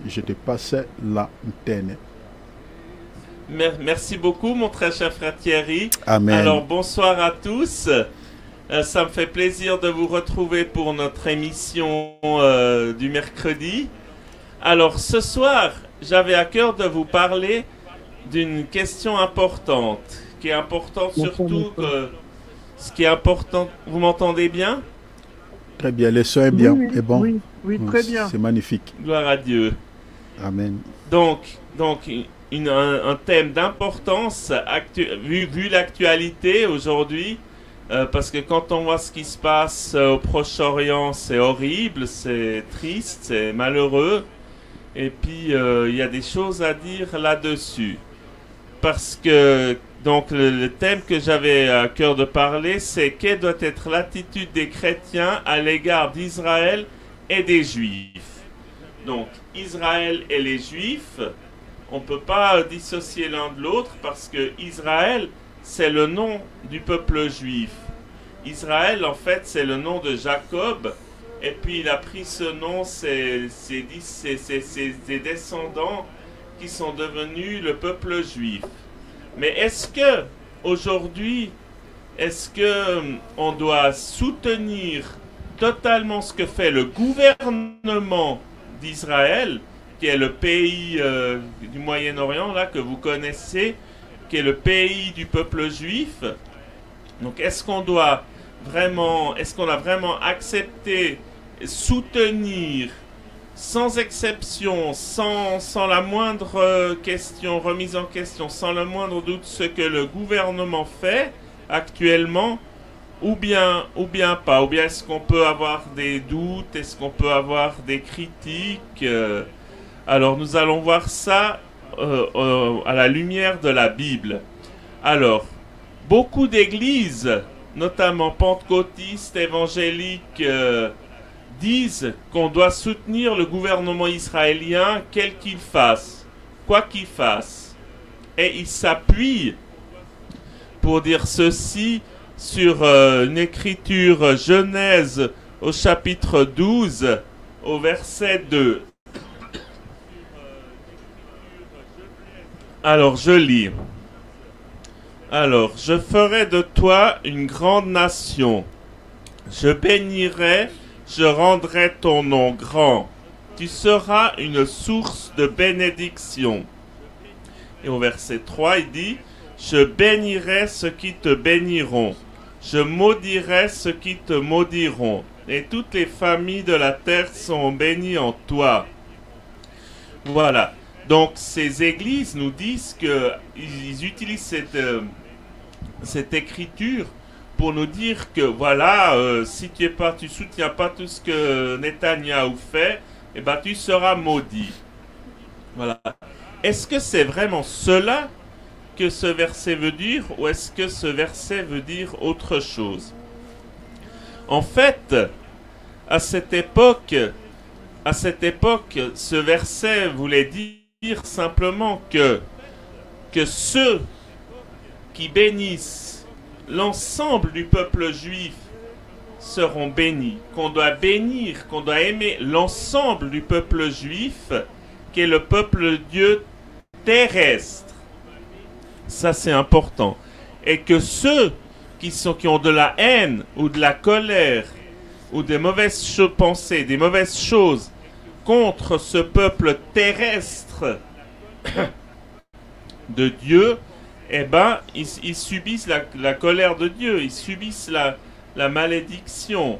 je te passe l'antenne. Merci beaucoup, mon très cher frère Thierry. Amen. Alors, bonsoir à tous. Ça me fait plaisir de vous retrouver pour notre émission du mercredi. Alors, ce soir, j'avais à cœur de vous parler d'une question importante, qui est importante surtout que ce qui est important. Vous m'entendez bien? Très bien, le son est Oui, bien, oui, est bon. oui, oui, très bien. C'est magnifique. Gloire à Dieu. Amen. Donc un thème d'importance vu l'actualité aujourd'hui, parce que quand on voit ce qui se passe au Proche-Orient, c'est horrible, c'est triste, c'est malheureux. Et puis il y a des choses à dire là-dessus. Parce que donc le thème que j'avais à cœur de parler, c'est quelle doit être l'attitude des chrétiens à l'égard d'Israël et des Juifs. Donc Israël et les Juifs, on ne peut pas dissocier l'un de l'autre parce que Israël, c'est le nom du peuple juif. Israël, en fait, c'est le nom de Jacob. Et puis il a pris ce nom, c'est ses descendants qui sont devenus le peuple juif. Mais est-ce que aujourd'hui, est-ce que on doit soutenir totalement ce que fait le gouvernement d'Israël, qui est le pays du Moyen-Orient là que vous connaissez, qui est le pays du peuple juif? Donc est-ce qu'on a vraiment accepté, soutenir sans exception, sans la moindre question, remise en question, sans le moindre doute ce que le gouvernement fait actuellement, ou bien pas, ou bien est-ce qu'on peut avoir des doutes, est-ce qu'on peut avoir des critiques? Alors nous allons voir ça à la lumière de la Bible. Alors, beaucoup d'églises, notamment pentecôtistes, évangéliques, disent qu'on doit soutenir le gouvernement israélien, quel qu'il fasse, quoi qu'il fasse. Et ils s'appuient pour dire ceci sur une écriture Genèse au chapitre 12, au verset 2. Alors, je lis. Alors, je ferai de toi une grande nation. Je bénirai, je rendrai ton nom grand. Tu seras une source de bénédiction. Et au verset 3, il dit, je bénirai ceux qui te béniront. Je maudirai ceux qui te maudiront. Et toutes les familles de la terre sont bénies en toi. Voilà. Donc, ces églises nous disent qu'ils utilisent cette écriture pour nous dire que voilà, si tu soutiens pas tout ce que Netanyahou fait, eh ben tu seras maudit. Voilà. Est-ce que c'est vraiment cela que ce verset veut dire, ou est-ce que ce verset veut dire autre chose? En fait, à cette époque, ce verset voulait dire simplement que ceux qui bénissent l'ensemble du peuple juif seront bénis, qu'on doit bénir, qu'on doit aimer l'ensemble du peuple juif, qui est le peuple de Dieu terrestre. Ça, c'est important. Et que ceux qui ont de la haine ou de la colère ou des mauvaises pensées, des mauvaises choses contre ce peuple terrestre de Dieu, eh ben, ils subissent la colère de Dieu, ils subissent la malédiction.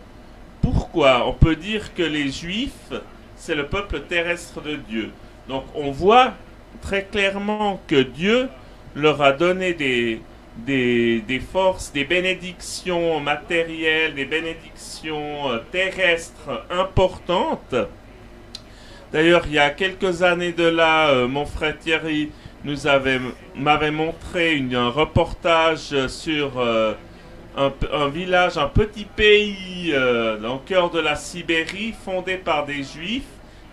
Pourquoi? On peut dire que les Juifs, c'est le peuple terrestre de Dieu. Donc on voit très clairement que Dieu leur a donné des forces, des bénédictions matérielles, des bénédictions terrestres importantes. D'ailleurs, il y a quelques années de là, mon frère Thierry m'avait montré un reportage sur un village, un petit pays au cœur de la Sibérie, fondé par des Juifs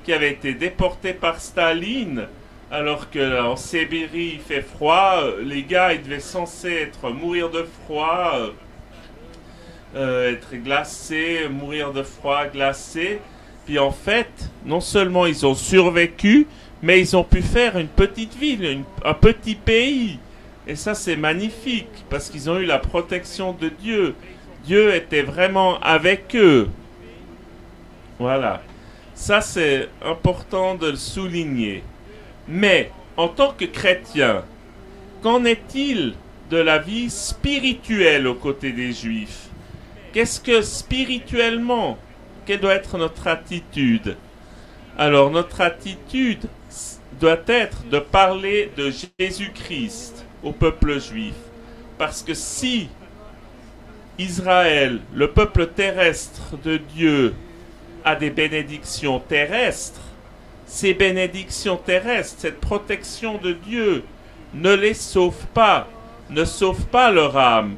qui avaient été déportés par Staline. Alors qu'en Sibérie il fait froid, les gars ils devaient censés mourir de froid, être glacés, mourir de froid, glacés. Puis en fait, non seulement ils ont survécu, mais ils ont pu faire une petite ville, un petit pays. Et ça, c'est magnifique, parce qu'ils ont eu la protection de Dieu. Dieu était vraiment avec eux. Voilà. Ça, c'est important de le souligner. Mais, en tant que chrétien, qu'en est-il de la vie spirituelle aux côtés des Juifs? Qu'est-ce que spirituellement, quelle doit être notre attitude? Alors, notre attitude doit être de parler de Jésus-Christ au peuple juif. Parce que si Israël, le peuple terrestre de Dieu, a des bénédictions terrestres, ces bénédictions terrestres, cette protection de Dieu, ne les sauve pas, ne sauve pas leur âme.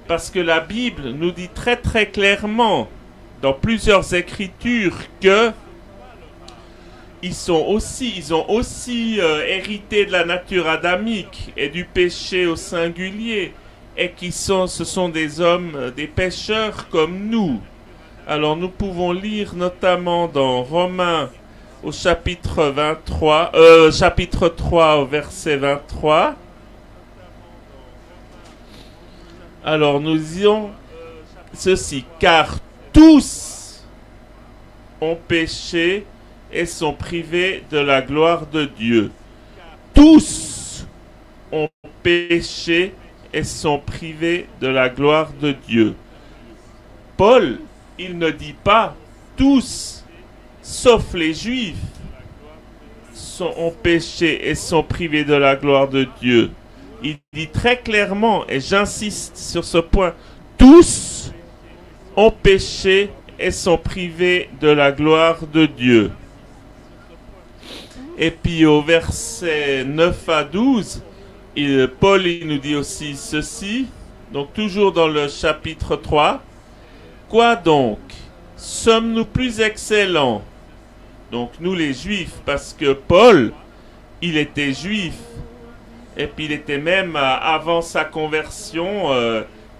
Parce que la Bible nous dit très très clairement, dans plusieurs écritures, que ils ont aussi hérité de la nature adamique et du péché au singulier, et ce sont des hommes, des pécheurs comme nous. Alors nous pouvons lire notamment dans Romains au chapitre 3 au verset 23. Alors nous disons ceci: car tous ont péché et sont privés de la gloire de Dieu. Tous ont péché et sont privés de la gloire de Dieu. Paul, il ne dit pas tous, sauf les Juifs, ont péché et sont privés de la gloire de Dieu. Il dit très clairement, et j'insiste sur ce point, tous ont péché et sont privés de la gloire de Dieu. Et puis au verset 9 à 12, Paul il nous dit aussi ceci, donc toujours dans le chapitre 3. Quoi donc? Sommes-nous plus excellents? Donc nous les Juifs, parce que Paul, il était juif. Et puis il était même, avant sa conversion,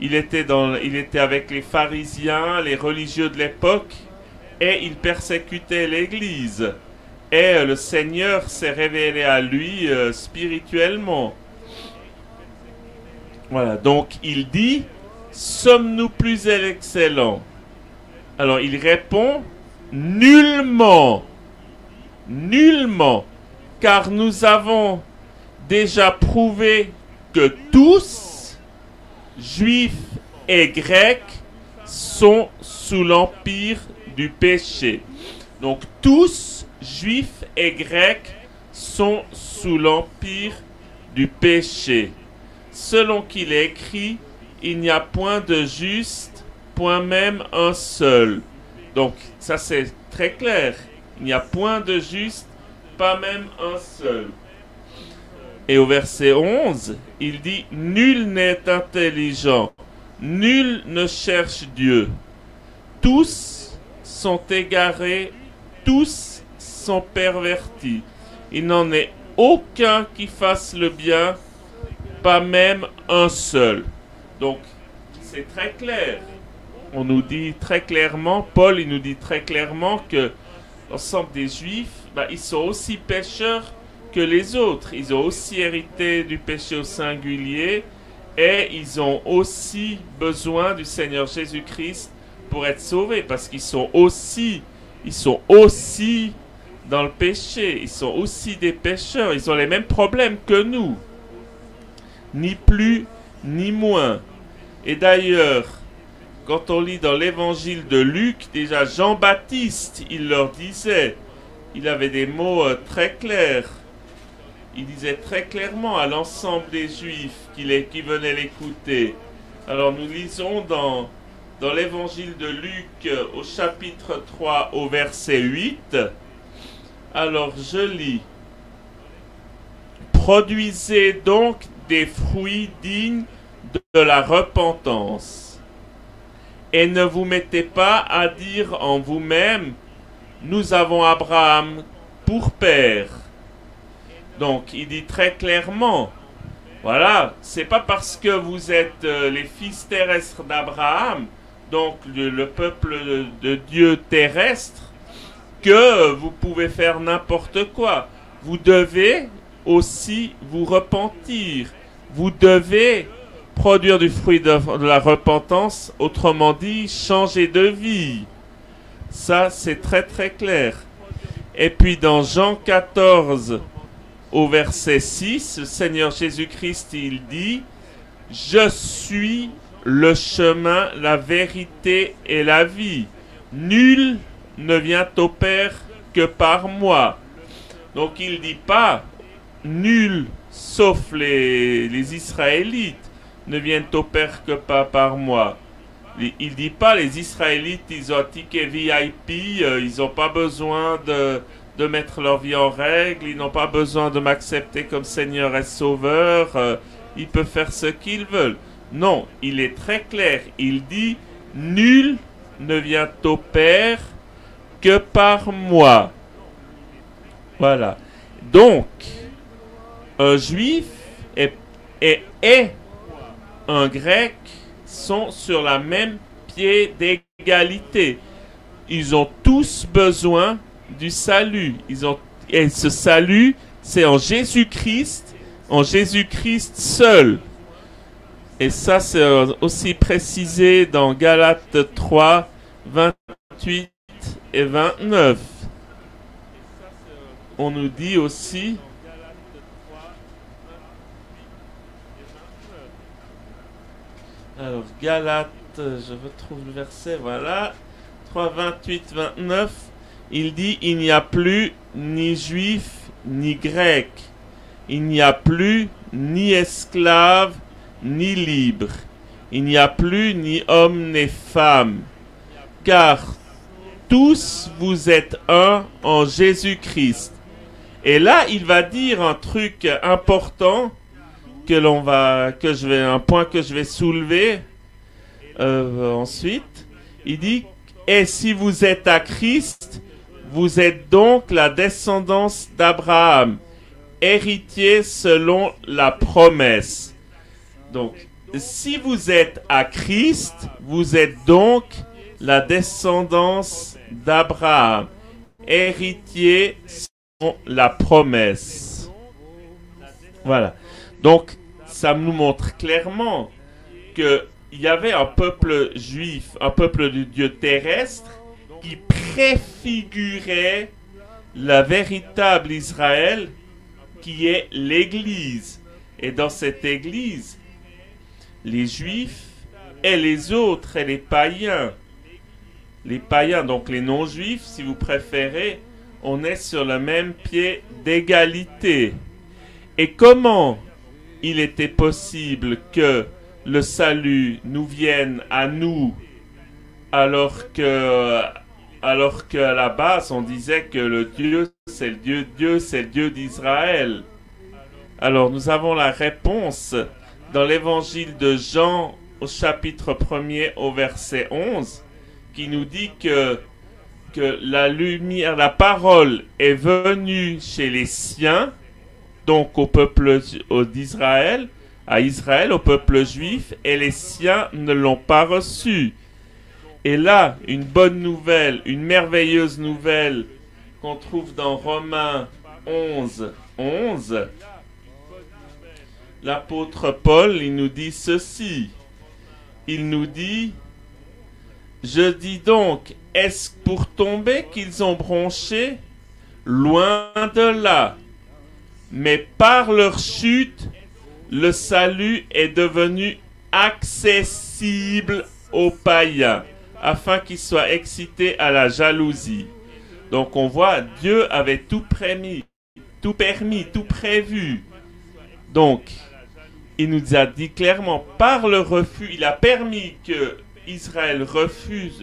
il était avec les pharisiens, les religieux de l'époque, et il persécutait l'Église. Et le Seigneur s'est révélé à lui spirituellement. Voilà, donc il dit, sommes-nous plus excellents? Alors il répond, nullement, nullement, car nous avons déjà prouvé que tous, juifs et grecs, sont sous l'empire du péché. Donc tous, juifs et grecs, sont sous l'empire du péché. Selon qu'il est écrit, il n'y a point de juste, point même un seul. Donc ça c'est très clair. Il n'y a point de juste, pas même un seul. Et au verset 11, il dit, nul n'est intelligent, nul ne cherche Dieu. Tous sont égarés, tous sont pervertis. Il n'en est aucun qui fasse le bien, pas même un seul. Donc, c'est très clair. On nous dit très clairement, Paul, il nous dit très clairement que l'ensemble des Juifs, ils sont aussi pécheurs que les autres. Ils ont aussi hérité du péché au singulier et ils ont aussi besoin du Seigneur Jésus-Christ pour être sauvés, parce qu'ils sont aussi dans le péché. Ils sont aussi des pécheurs. Ils ont les mêmes problèmes que nous. Ni plus, ni moins. Et d'ailleurs, quand on lit dans l'évangile de Luc, déjà Jean-Baptiste, il leur disait, il avait des mots très clairs. Il disait très clairement à l'ensemble des Juifs qui venaient l'écouter. Alors nous lisons dans l'évangile de Luc au chapitre 3 au verset 8. Alors je lis. Produisez donc des fruits dignes de la repentance. Et ne vous mettez pas à dire en vous-même, nous avons Abraham pour père. Donc il dit très clairement, voilà, c'est pas parce que vous êtes les fils terrestres d'Abraham, donc le peuple de Dieu terrestre, que vous pouvez faire n'importe quoi. Vous devez aussi vous repentir. Vous devez produire du fruit de la repentance, autrement dit, changer de vie. Ça, c'est très très clair. Et puis dans Jean 14, au verset 6, le Seigneur Jésus-Christ, il dit « Je suis le chemin, la vérité et la vie. Nul ne vient au Père que par moi. » Donc il ne dit pas « Nul, sauf les Israélites, ne viennent au Père que par moi. » Il ne dit pas les Israélites, ils ont un ticket VIP, ils n'ont pas besoin de mettre leur vie en règle, ils n'ont pas besoin de m'accepter comme Seigneur et Sauveur, ils peuvent faire ce qu'ils veulent. Non, il est très clair, il dit « Nul ne vient au Père que par moi. » Voilà. Donc, un juif et un grec sont sur la même pied d'égalité. Ils ont tous besoin du salut. Et ce salut, c'est en Jésus-Christ seul. Et ça, c'est aussi précisé dans Galates 3, 28 et 29. On nous dit aussi... Alors, Galates, je retrouve le verset, voilà. 3, 28, 29. Il dit, il n'y a plus ni juif, ni grec. Il n'y a plus ni esclave, ni libre. Il n'y a plus ni homme, ni femme. Car tous vous êtes un en Jésus-Christ. Et là, il va dire un truc important un point que je vais soulever ensuite. Il dit, et si vous êtes à Christ, vous êtes donc la descendance d'Abraham, héritier selon la promesse. Donc, si vous êtes à Christ, vous êtes donc la descendance d'Abraham, héritier selon la promesse. Voilà. Donc, ça nous montre clairement qu'il y avait un peuple juif, un peuple de Dieu terrestre, qui préfigurait la véritable Israël, qui est l'Église. Et dans cette Église, les Juifs et les autres, et les païens, donc les non-juifs, si vous préférez, on est sur le même pied d'égalité. Et comment il était possible que le salut nous vienne à nous, alors que à la base on disait que le Dieu c'est le Dieu d'Israël. Alors nous avons la réponse dans l'évangile de Jean au chapitre 1er au verset 11, qui nous dit que la lumière, la parole est venue chez les siens, donc au peuple d'Israël, à Israël, au peuple juif, et les siens ne l'ont pas reçu. Et là, une bonne nouvelle, une merveilleuse nouvelle qu'on trouve dans Romains 11, 11. L'apôtre Paul, il nous dit ceci. Il nous dit, je dis donc, est-ce pour tomber qu'ils ont bronché? Loin de là. Mais par leur chute, le salut est devenu accessible aux païens, afin qu'ils soient excités à la jalousie. Donc on voit, Dieu avait tout permis, tout prévu. Donc, il nous a dit clairement, par le refus, il a permis que Israël refuse,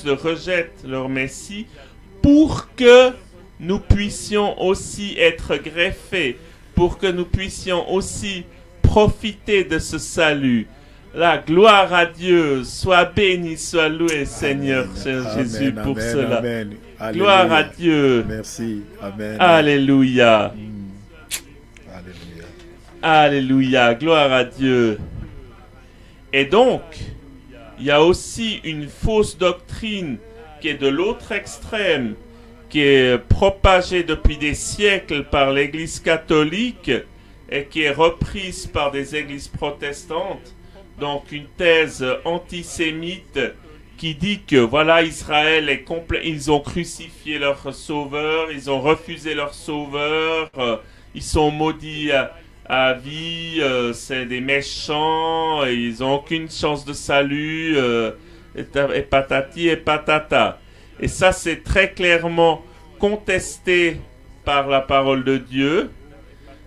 rejette leur Messie, pour que nous puissions aussi être greffés, pour que nous puissions aussi profiter de ce salut. La gloire à Dieu, sois béni, sois loué, Seigneur Jésus, pour cela. Amen. Gloire à Dieu. Merci. Amen. Alléluia. Alléluia. Alléluia. Gloire à Dieu. Et donc, il y a aussi une fausse doctrine qui est de l'autre extrême, qui est propagée depuis des siècles par l'Église catholique et qui est reprise par des églises protestantes. Donc une thèse antisémite qui dit que voilà, Israël est complet, ils ont crucifié leur sauveur, ils ont refusé leur sauveur, ils sont maudits à vie, c'est des méchants, ils n'ont aucune chance de salut, et patati et patata. Et ça, c'est très clairement contesté par la parole de Dieu.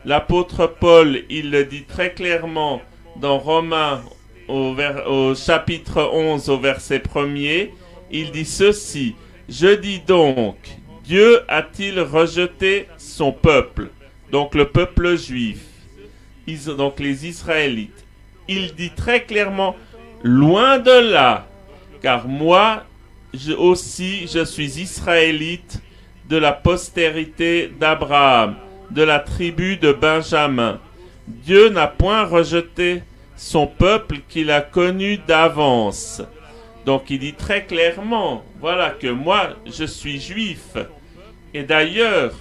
L'apôtre Paul, il le dit très clairement dans Romains au chapitre 11 au verset 1er, il dit ceci: je dis donc, Dieu a-t-il rejeté son peuple, donc le peuple juif, donc les Israélites? Il dit très clairement, loin de là, car moi aussi je suis israélite de la postérité d'Abraham, de la tribu de Benjamin. Dieu n'a point rejeté son peuple qu'il a connu d'avance. Donc il dit très clairement, voilà que moi je suis juif. Et d'ailleurs,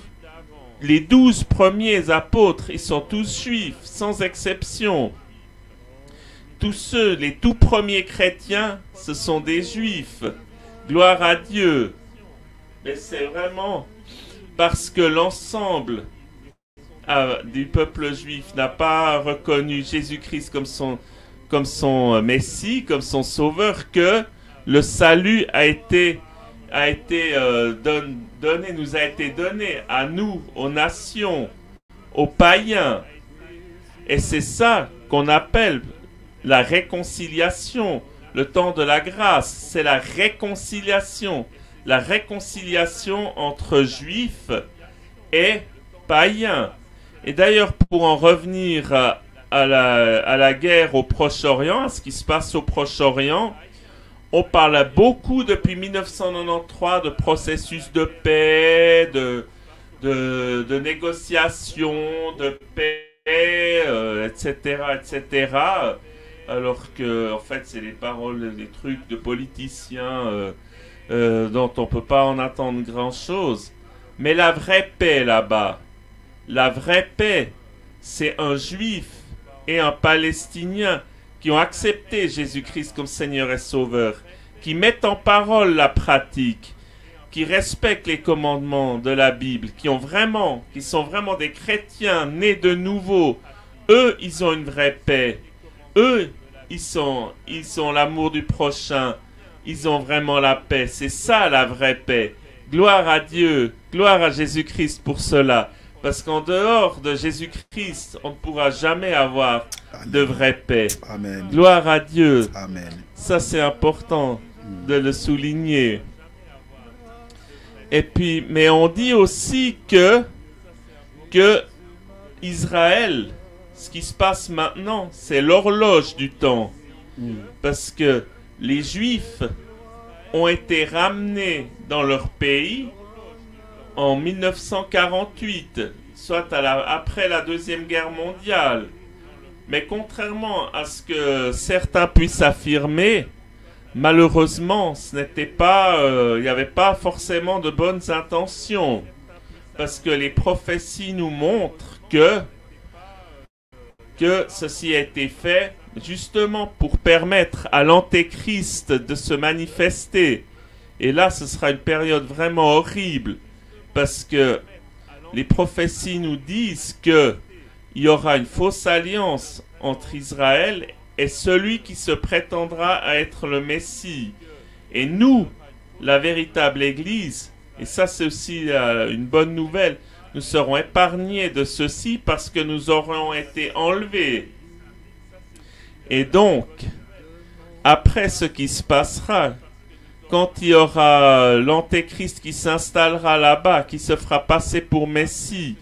les 12 premiers apôtres, ils sont tous juifs, sans exception. Tous ceux, les tout premiers chrétiens, ce sont des juifs. Gloire à Dieu. Mais c'est vraiment parce que l'ensemble du peuple juif n'a pas reconnu Jésus-Christ comme son Messie, comme son Sauveur, que le salut nous a été donné à nous, aux nations, aux païens. Et c'est ça qu'on appelle la réconciliation, le temps de la grâce. C'est la réconciliation entre juifs et païens. Et d'ailleurs, pour en revenir à la guerre au Proche-Orient, à ce qui se passe au Proche-Orient, on parle beaucoup depuis 1993 de processus de paix, de négociations, de paix, etc., etc. Alors que, en fait, c'est les paroles, les trucs de politiciens dont on ne peut pas en attendre grand-chose. Mais la vraie paix là-bas, la vraie paix, c'est un juif et un palestinien qui ont accepté Jésus-Christ comme Seigneur et Sauveur, qui mettent en parole la pratique, qui respectent les commandements de la Bible, qui sont vraiment des chrétiens nés de nouveau. Eux, ils ont une vraie paix. Eux, ils sont l'amour du prochain. Ils ont vraiment la paix. C'est ça la vraie paix. Gloire à Dieu, gloire à Jésus-Christ pour cela. Parce qu'en dehors de Jésus-Christ, on ne pourra jamais avoir de vraie paix. Amen. Gloire à Dieu. Amen. Ça, c'est important de le souligner. Et puis, mais on dit aussi que Israël, ce qui se passe maintenant, c'est l'horloge du temps. Parce que les Juifs ont été ramenés dans leur pays en 1948, soit après la Deuxième Guerre mondiale. Mais contrairement à ce que certains puissent affirmer, malheureusement, ce n'était pas, il n'y avait pas forcément de bonnes intentions. Parce que les prophéties nous montrent que ceci a été fait justement pour permettre à l'Antéchrist de se manifester. Et là, ce sera une période vraiment horrible. Parce que les prophéties nous disent qu'il y aura une fausse alliance entre Israël et celui qui se prétendra à être le Messie. Et nous, la véritable Église, et ça c'est aussi une bonne nouvelle, nous serons épargnés de ceci parce que nous aurons été enlevés. Et donc, après ce qui se passera, quand il y aura l'Antéchrist qui s'installera là-bas, qui se fera passer pour Messie,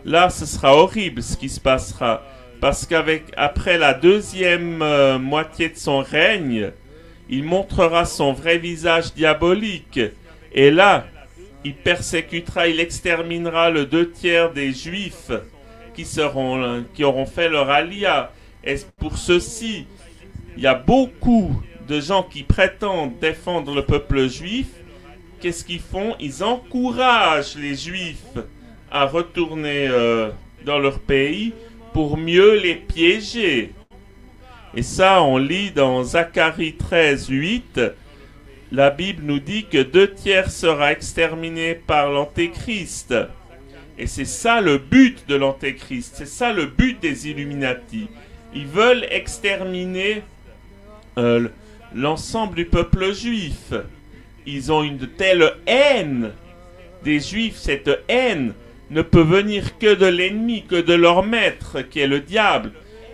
là, ce sera horrible ce qui se passera. Parce qu'après la deuxième moitié de son règne, il montrera son vrai visage diabolique. Et là, il persécutera, il exterminera le 2/3 des Juifs qui auront fait leur alia. Et pour ceci, il y a beaucoup de gens qui prétendent défendre le peuple juif qu'est-ce qu'ils font? Ils encouragent les Juifs à retourner dans leur pays pour mieux les piéger. Et ça, on lit dans Zacharie 13, 8, la Bible nous dit que 2/3 sera exterminé par l'Antéchrist. Et c'est ça le but de l'Antéchrist, c'est ça le but des Illuminati. Ils veulent exterminer l'ensemble du peuple juif. Ils ont une telle haine des Juifs, cette haine ne peut venir que de l'ennemi, que de leur maître, qui est le diable.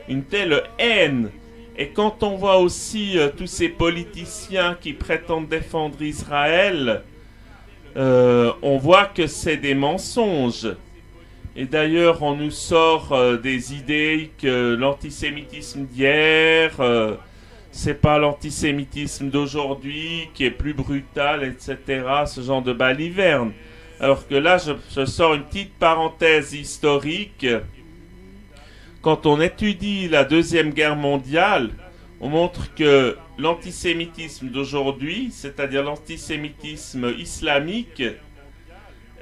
Une telle haine. Et quand on voit aussi tous ces politiciens qui prétendent défendre Israël, on voit que c'est des mensonges. Et d'ailleurs, on nous sort des idées que l'antisémitisme d'hier, c'est pas l'antisémitisme d'aujourd'hui qui est plus brutal, etc. Ce genre de baliverne. Alors que là, je sors une petite parenthèse historique. Quand on étudie la Deuxième Guerre mondiale, on montre que l'antisémitisme d'aujourd'hui, c'est-à-dire l'antisémitisme islamique,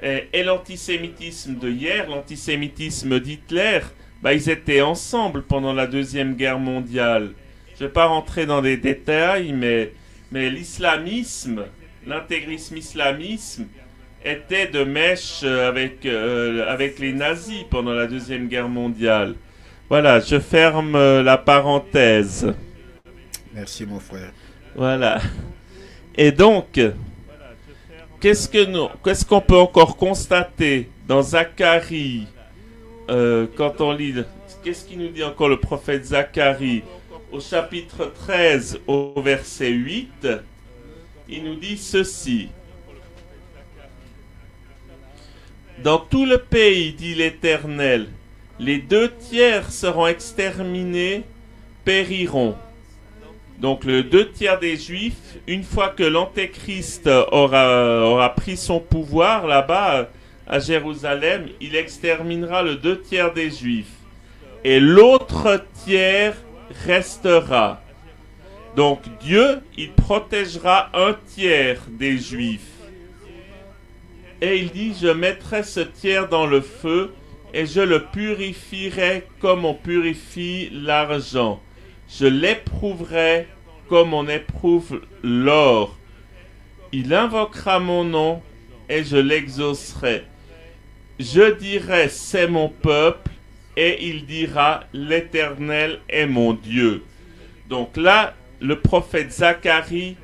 et l'antisémitisme de hier, l'antisémitisme d'Hitler, ils étaient ensemble pendant la Deuxième Guerre mondiale. Je ne vais pas rentrer dans des détails, mais l'islamisme, l'intégrisme islamisme, était de mèche avec les nazis pendant la Deuxième Guerre mondiale. Voilà, je ferme la parenthèse. Merci mon frère. Voilà. Et donc, qu'est-ce qu'on peut encore constater dans Zacharie quand on lit... Qu'est-ce qu'il nous dit encore le prophète Zacharie? Au chapitre 13, au verset 8, il nous dit ceci. Dans tout le pays, dit l'Éternel, les 2/3 seront exterminés, périront. Donc le 2/3 des Juifs, une fois que l'Antéchrist aura pris son pouvoir là-bas à Jérusalem, il exterminera le 2/3 des Juifs. Et l'autre tiers restera. Donc Dieu, il protégera 1/3 des Juifs. Et il dit, je mettrai ce tiers dans le feu et je le purifierai comme on purifie l'argent. Je l'éprouverai comme on éprouve l'or. Il invoquera mon nom et je l'exaucerai. Je dirai, c'est mon peuple, et il dira, l'Éternel est mon Dieu. Donc là, le prophète Zacharie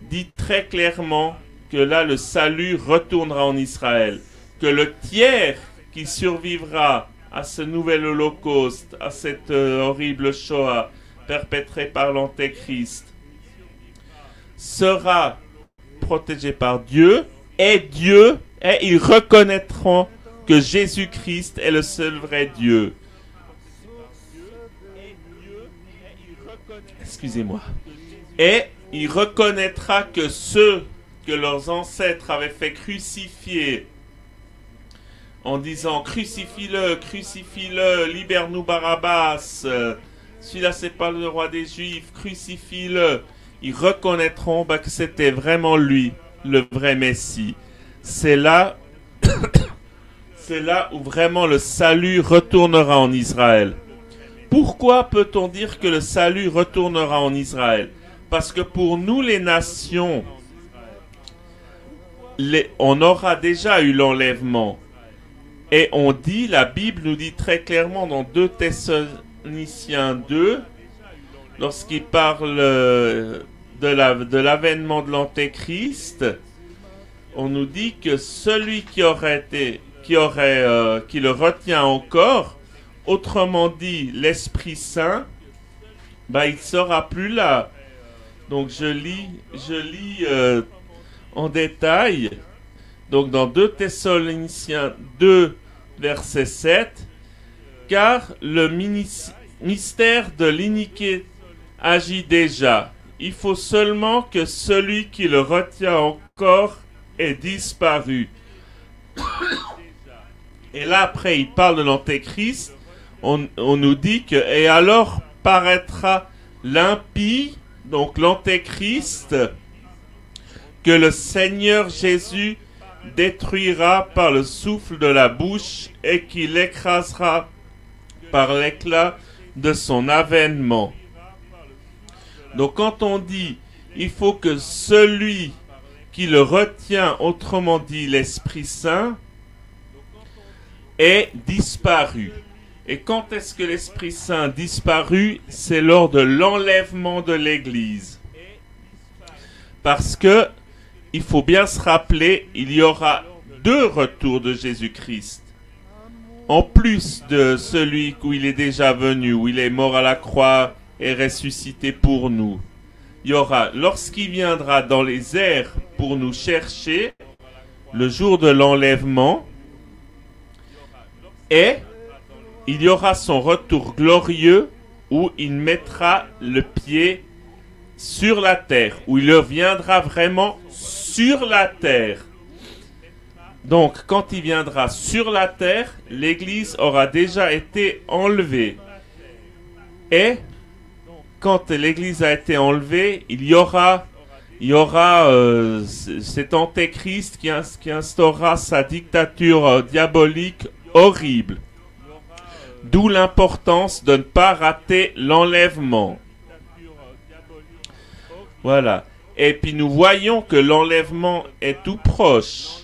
dit très clairement que là, le salut retournera en Israël. Que le tiers qui survivra à ce nouvel holocauste, à cette horrible Shoah perpétrée par l'Antéchrist, sera protégé par Dieu, et ils reconnaîtront que Jésus-Christ est le seul vrai Dieu. Excusez-moi. Et il reconnaîtra que ceux que leurs ancêtres avaient fait crucifier en disant crucifie-le, crucifie-le, libère-nous Barabbas, celui-là c'est pas le roi des Juifs, crucifie-le. Ils reconnaîtront que c'était vraiment lui, le vrai Messie. C'est là où vraiment le salut retournera en Israël. Pourquoi peut-on dire que le salut retournera en Israël? Parce que pour nous les nations, on aura déjà eu l'enlèvement. Et on dit, la Bible nous dit très clairement dans 2 Thessaloniciens 2, lorsqu'il parle de l'avènement de l'Antéchrist, on nous dit que celui qui le retient encore, autrement dit l'Esprit Saint, il sera plus là. Donc je lis en détail. Donc dans 2 Thessaloniciens 2, verset 7, car le mystère de l'iniquité agit déjà. Il faut seulement que celui qui le retient encore ait disparu. Et là après il parle de l'Antéchrist. On nous dit que et alors paraîtra l'impie, donc l'Antéchrist, que le Seigneur Jésus détruira par le souffle de la bouche et qu'il écrasera par l'éclat de son avènement. Donc quand on dit il faut que celui qui le retient, autrement dit l'Esprit Saint, ait disparu. Et quand est-ce que l'Esprit Saint a disparu? C'est lors de l'enlèvement de l'Église. Parce que il faut bien se rappeler, il y aura 2 retours de Jésus-Christ. En plus de celui où il est déjà venu, où il est mort à la croix et ressuscité pour nous. Il y aura, lorsqu'il viendra dans les airs pour nous chercher, le jour de l'enlèvement, et il y aura son retour glorieux où il mettra le pied sur la terre, où il reviendra vraiment sur la terre. Donc, quand il viendra sur la terre, l'Église aura déjà été enlevée. Et quand l'Église a été enlevée, il y aura cet antéchrist qui instaurera sa dictature diabolique horrible. D'où l'importance de ne pas rater l'enlèvement. Voilà. Et puis nous voyons que l'enlèvement est tout proche.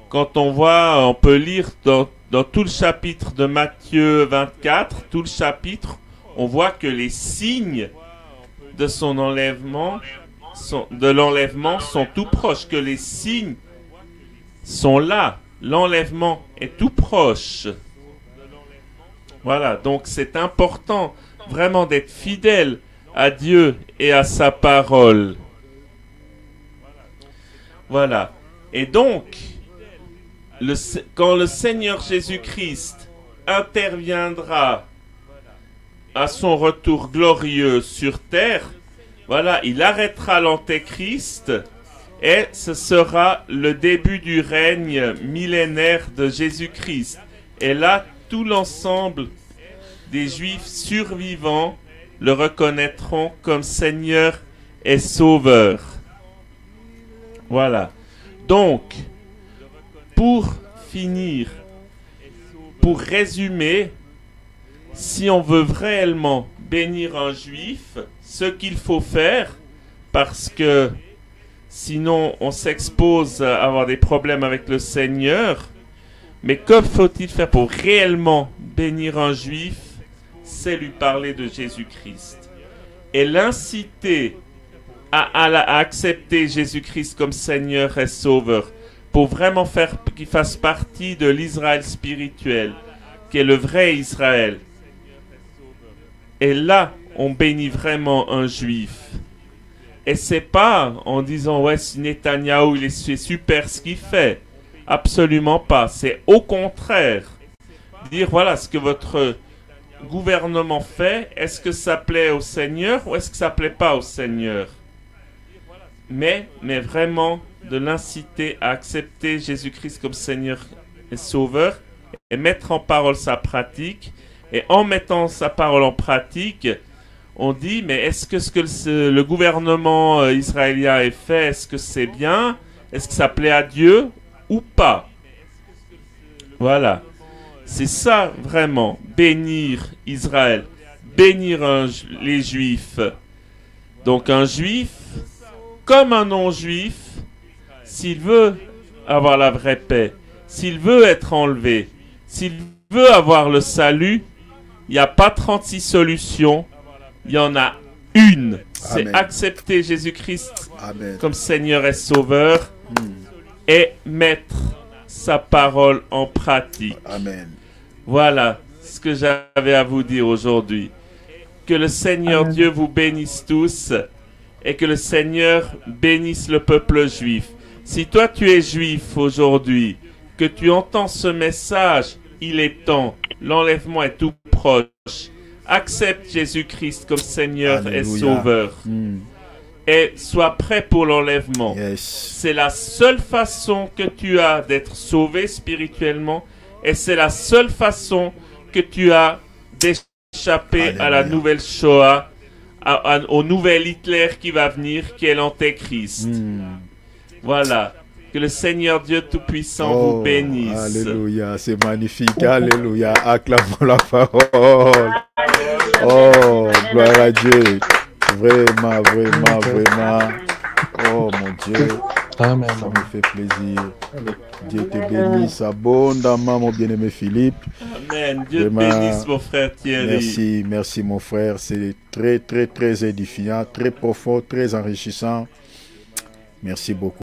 Quand on peut lire dans tout le chapitre de Matthieu 24, tout le chapitre, on voit que les signes de son enlèvement, de l'enlèvement sont tout proches, que les signes sont là. L'enlèvement est tout proche. Voilà, donc c'est important vraiment d'être fidèle à Dieu et à sa parole. Voilà. Et donc, quand le Seigneur Jésus-Christ interviendra à son retour glorieux sur terre, voilà, il arrêtera l'antéchrist et ce sera le début du règne millénaire de Jésus-Christ. Et là, tout l'ensemble des Juifs survivants le reconnaîtront comme Seigneur et Sauveur. Voilà. Donc, pour finir, pour résumer, si on veut réellement bénir un Juif, ce qu'il faut faire, parce que sinon on s'expose à avoir des problèmes avec le Seigneur, mais que faut-il faire pour réellement bénir un Juif? C'est lui parler de Jésus-Christ et l'inciter à accepter Jésus-Christ comme Seigneur et Sauveur, pour vraiment faire qu'il fasse partie de l'Israël spirituel, qui est le vrai Israël. Et là, on bénit vraiment un Juif. Et c'est pas en disant ouais, si Netanyahou c'est super ce qu'il fait. Absolument pas. C'est au contraire dire voilà ce que votre gouvernement fait. Est-ce que ça plaît au Seigneur ou est-ce que ça plaît pas au Seigneur? Mais vraiment de l'inciter à accepter Jésus-Christ comme Seigneur et Sauveur et mettre en parole sa pratique. Et en mettant sa parole en pratique, on dit, mais est-ce que le gouvernement israélien est fait, est-ce que c'est bien? Est-ce que ça plaît à Dieu ou pas? Voilà. C'est ça vraiment, bénir Israël, bénir les Juifs. Donc un Juif, comme un non-Juif, s'il veut avoir la vraie paix, s'il veut être enlevé, s'il veut avoir le salut, il n'y a pas 36 solutions, il y en a une. C'est accepter Jésus-Christ comme Seigneur et Sauveur et mettre sa parole en pratique. Amen. Voilà ce que j'avais à vous dire aujourd'hui. Que le Seigneur Dieu vous bénisse tous et que le Seigneur bénisse le peuple juif. Si toi tu es juif aujourd'hui, que tu entends ce message, il est temps, l'enlèvement est tout proche. Accepte Jésus-Christ comme Seigneur et Sauveur. Et sois prêt pour l'enlèvement. C'est la seule façon que tu as d'être sauvé spirituellement et c'est la seule façon que tu as d'échapper à la nouvelle Shoah, au nouvel Hitler qui va venir, qui est l'Antéchrist. Voilà. Que le Seigneur Dieu Tout-Puissant vous bénisse. Alléluia, c'est magnifique. Alléluia. Acclamons la parole. Oh, gloire à Dieu. Vraiment, vraiment, vraiment. Oh, mon Dieu. Amen. Ça me fait plaisir. Dieu te bénisse abondamment, mon bien-aimé Philippe. Amen. Dieu Vraiment, bénisse mon frère Thierry. Merci, merci, mon frère. C'est très, très, très édifiant, très profond, très enrichissant. Merci beaucoup.